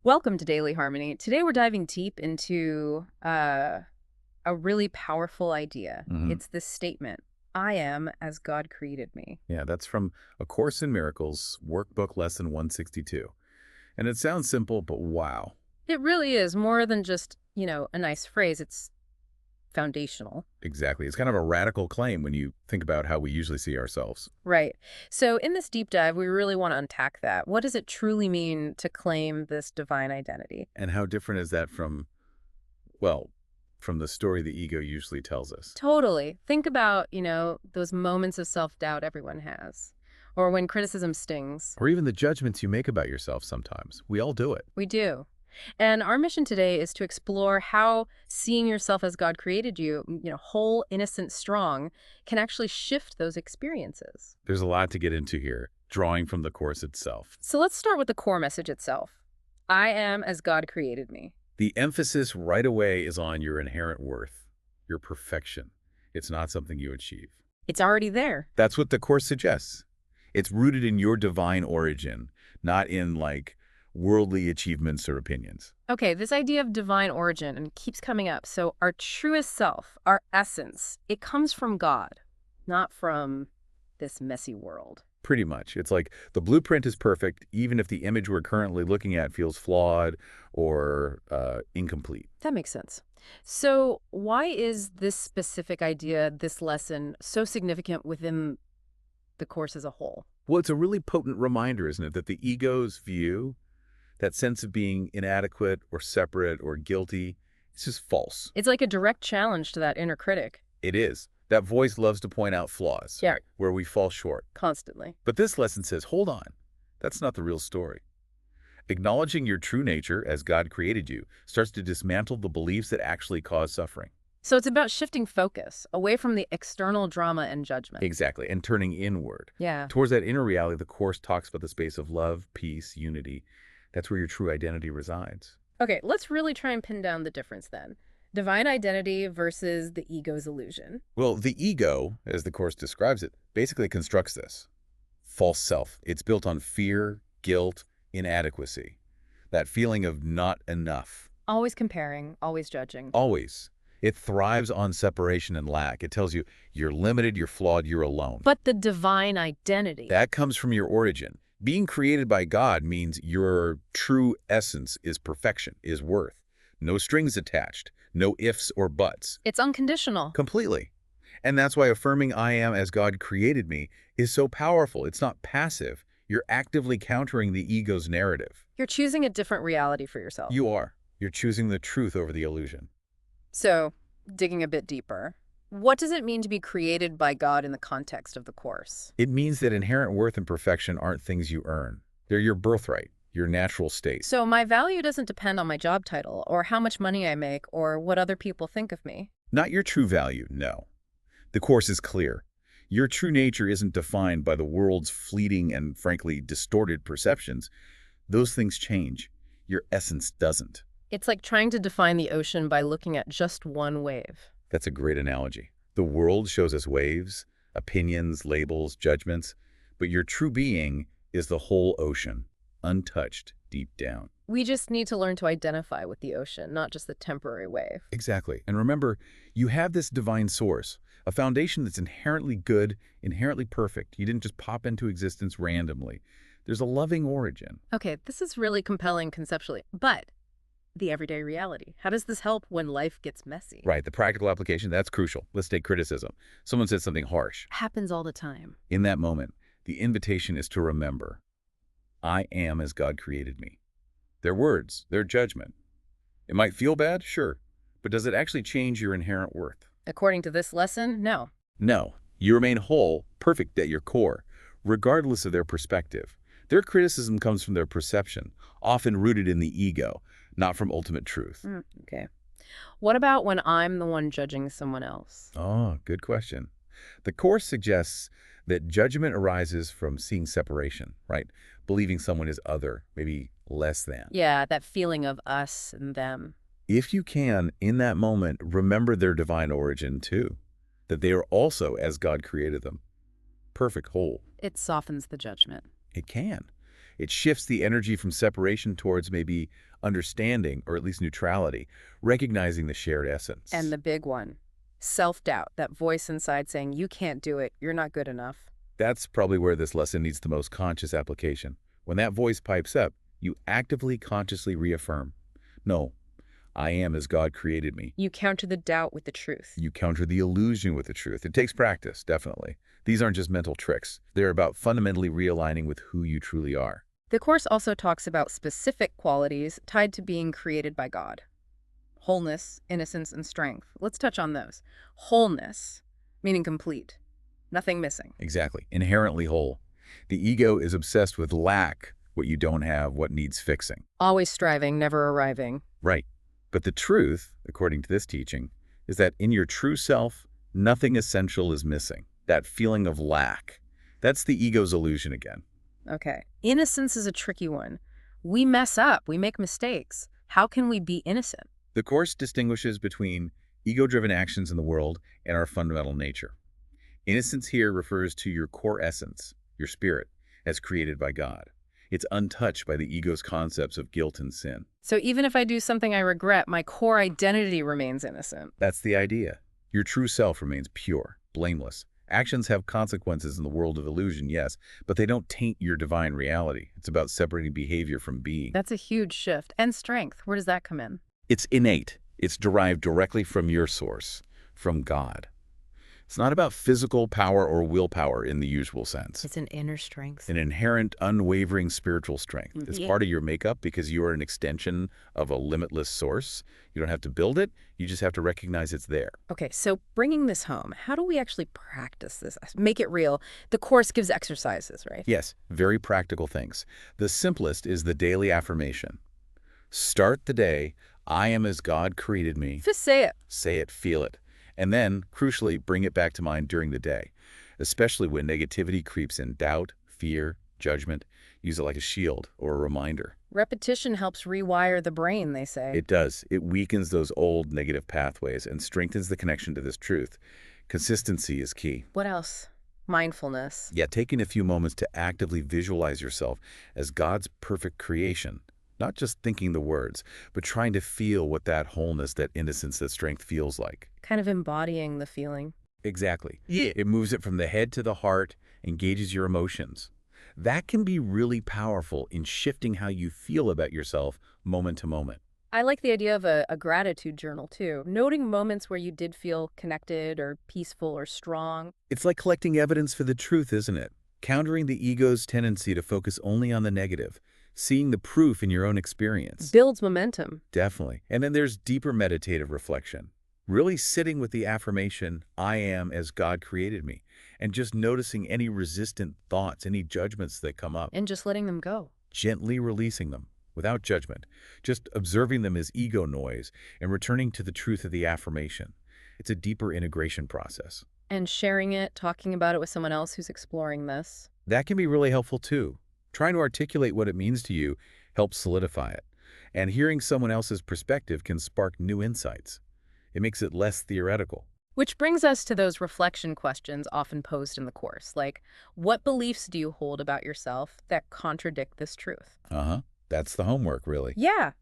Welcome to Daily Harmony. Today we're diving deep into a really powerful idea. hmm It's this statement, I am as God created me. Yeah, that's from A Course in Miracles, Workbook Lesson 162. And it sounds simple, but wow. It really is more than just, a nice phrase. It's foundational. Exactly. It's kind of a radical claim when you think about how we usually see ourselves. Right. So in this deep dive, we really want to unpack that. What does it truly mean to claim this divine identity? And how different is that from, well, from the story the ego usually tells us? Totally. Think about, those moments of self-doubt everyone has, or when criticism stings. Or even the judgments you make about yourself sometimes. We all do it. We do. And our mission today is to explore how seeing yourself as God created you, whole, innocent, strong, can actually shift those experiences. There's a lot to get into here, drawing from the Course itself. So let's start with the core message itself. I am as God created me. The emphasis right away is on your inherent worth, your perfection. It's not something you achieve. It's already there. That's what the Course suggests. It's rooted in your divine origin, not in, like, worldly achievements or opinions. Okay, this idea of divine origin and keeps coming up. So our truest self, our essence, it comes from God, not from this messy world. Pretty much. It's like the blueprint is perfect, even if the image we're currently looking at feels flawed or incomplete. That makes sense. So why is this specific idea, this lesson, so significant within the course as a whole? Well, it's a really potent reminder, isn't it, that the ego's view, that sense of being inadequate or separate or guilty, it's just false. It's like a direct challenge to that inner critic. It is. That voice loves to point out flaws, Yeah. right, where we fall short. Constantly. But this lesson says, hold on, that's not the real story. Acknowledging your true nature as God created you starts to dismantle the beliefs that actually cause suffering. So it's about shifting focus away from the external drama and judgment. Exactly, and turning inward. Yeah. Towards that inner reality, the Course talks about the space of love, peace, unity. That's where your true identity resides. Okay, let's really try and pin down the difference then. Divine identity versus the ego's illusion. Well, the ego, as the Course describes it, basically constructs this false self. It's built on fear, guilt, inadequacy, that feeling of not enough. Always comparing, always judging. Always. It thrives on separation and lack. It tells you you're limited, you're flawed, you're alone. But the divine identity. That comes from your origin. Being created by God means your true essence is perfection, is worth. No strings attached, no ifs or buts. It's unconditional. Completely. And that's why affirming I am as God created me is so powerful. It's not passive. You're actively countering the ego's narrative. You're choosing a different reality for yourself. You are. You're choosing the truth over the illusion. So, digging a bit deeper, what does it mean to be created by God in the context of the Course? It means that inherent worth and perfection aren't things you earn. They're your birthright, your natural state. So my value doesn't depend on my job title or how much money I make or what other people think of me. Not your true value, no. The Course is clear. Your true nature isn't defined by the world's fleeting and, frankly, distorted perceptions. Those things change. Your essence doesn't. It's like trying to define the ocean by looking at just one wave. That's a great analogy. The world shows us waves, opinions, labels, judgments, but your true being is the whole ocean, untouched deep down. We just need to learn to identify with the ocean, not just the temporary wave. Exactly. And remember, you have this divine source, a foundation that's inherently good, inherently perfect. You didn't just pop into existence randomly. There's a loving origin. Okay, this is really compelling conceptually, but the everyday reality. How does this help when life gets messy? Right, the practical application, that's crucial. Let's take criticism. Someone said something harsh. Happens all the time. In that moment, the invitation is to remember, I am as God created me. Their words, their judgment. It might feel bad, sure, but does it actually change your inherent worth? According to this lesson, no. No. You remain whole, perfect at your core, regardless of their perspective. Their criticism comes from their perception, often rooted in the ego, not from ultimate truth. Okay. What about when I'm the one judging someone else? Oh, good question. The Course suggests that judgment arises from seeing separation, right? Believing someone is other, maybe less than. Yeah, that feeling of us and them. If you can, in that moment, remember their divine origin too, that they are also as God created them. Perfect whole. It softens the judgment. It can. It shifts the energy from separation towards maybe understanding, or at least neutrality, recognizing the shared And essence. the big one, self-doubt, that voice inside saying, you can't do it, you're not good enough. That's probably where this lesson needs the most conscious application. When that voice pipes up, you actively, consciously reaffirm, no, I am as God created me. You counter the doubt with the truth. You counter the illusion with the truth. It takes practice, definitely. These aren't just mental tricks. They're about fundamentally realigning with who you truly are. The Course also talks about specific qualities tied to being created by God. Wholeness, innocence, and strength. Let's touch on those. Wholeness, meaning complete, nothing missing. Exactly. Inherently whole. The ego is obsessed with lack, what you don't have, what needs fixing. Always striving, never arriving. Right. But the truth, according to this teaching, is that in your true self, nothing essential is missing. That feeling of lack. That's the ego's illusion again. Okay. Innocence is a tricky one. We mess up, we make mistakes. How can we be innocent? The Course distinguishes between ego-driven actions in the world and our fundamental nature. Innocence here refers to your core essence, your spirit, as created by God. It's untouched by the ego's concepts of guilt and sin. So even if I do something I regret, my core identity remains innocent. That's the idea. Your true self remains pure, blameless. Actions have consequences in the world of illusion, yes, but they don't taint your divine reality. It's about separating behavior from being. That's a huge shift. And strength, where does that come in? It's innate. It's derived directly from your source, from God. It's not about physical power or willpower in the usual sense. It's an inner strength. An inherent, unwavering spiritual strength. It's Yeah. part of your makeup because you are an extension of a limitless source. You don't have to build it. You just have to recognize it's there. Okay, so bringing this home, how do we actually practice this? Make it real. The Course gives exercises, right? Yes, very practical things. The simplest is the daily affirmation. Start the day, I am as God created me. Just say it. Say it, feel it. And then, crucially, bring it back to mind during the day, especially when negativity creeps in: doubt, fear, judgment. Use it like a shield or a reminder. Repetition helps rewire the brain, they say. It does. It weakens those old negative pathways and strengthens the connection to this truth. Consistency is key. What else? Mindfulness. Yeah, taking a few moments to actively visualize yourself as God's perfect creation. Not just thinking the words, but trying to feel what that wholeness, that innocence, that strength feels like. Kind of embodying the feeling. Exactly. Yeah. It moves it from the head to the heart, engages your emotions. That can be really powerful in shifting how you feel about yourself moment to moment. I like the idea of a gratitude journal, too. Noting moments where you did feel connected or peaceful or strong. It's like collecting evidence for the truth, isn't it? Countering the ego's tendency to focus only on the negative. Seeing the proof in your own experience. Builds momentum. Definitely. And then there's deeper meditative reflection. Really sitting with the affirmation, I am as God created me, and just noticing any resistant thoughts, any judgments that come up. And just letting them go. Gently releasing them, without judgment. Just observing them as ego noise and returning to the truth of the affirmation. It's a deeper integration process. And sharing it, talking about it with someone else who's exploring this. That can be really helpful too. Trying to articulate what it means to you helps solidify it. And hearing someone else's perspective can spark new insights. It makes it less theoretical. Which brings us to those reflection questions often posed in the Course, like, what beliefs do you hold about yourself that contradict this truth? That's the homework, really. Yeah,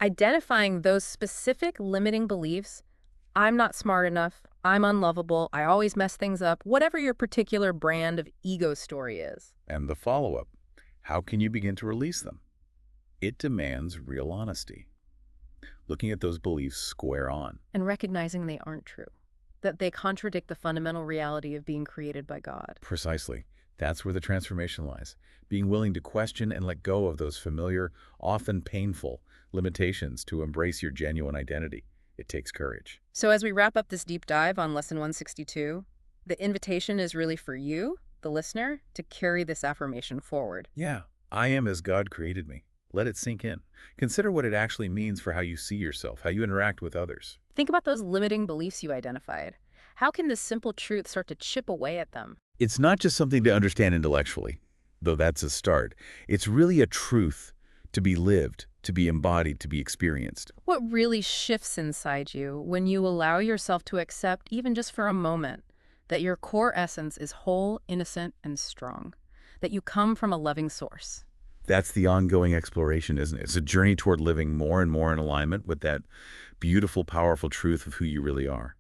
identifying those specific limiting beliefs. I'm not smart enough, I'm unlovable, I always mess things up, whatever your particular brand of ego story is. And the follow-up. How can you begin to release them? It demands real honesty. Looking at those beliefs square on. And recognizing they aren't true, that they contradict the fundamental reality of being created by God. Precisely. That's where the transformation lies. Being willing to question and let go of those familiar, often painful limitations to embrace your genuine identity. It takes courage. So as we wrap up this deep dive on Lesson 162, the invitation is really for you, the listener, to carry this affirmation forward. Yeah, I am as God created me. Let it sink in. Consider what it actually means for how you see yourself, how you interact with others. Think about those limiting beliefs you identified. How can this simple truth start to chip away at them? It's not just something to understand intellectually, though that's a start. It's really a truth to be lived, to be embodied, to be experienced. What really shifts inside you when you allow yourself to accept, even just for a moment, that your core essence is whole, innocent, and strong, that you come from a loving source? That's the ongoing exploration, isn't it? It's a journey toward living more and more in alignment with that beautiful, powerful truth of who you really are.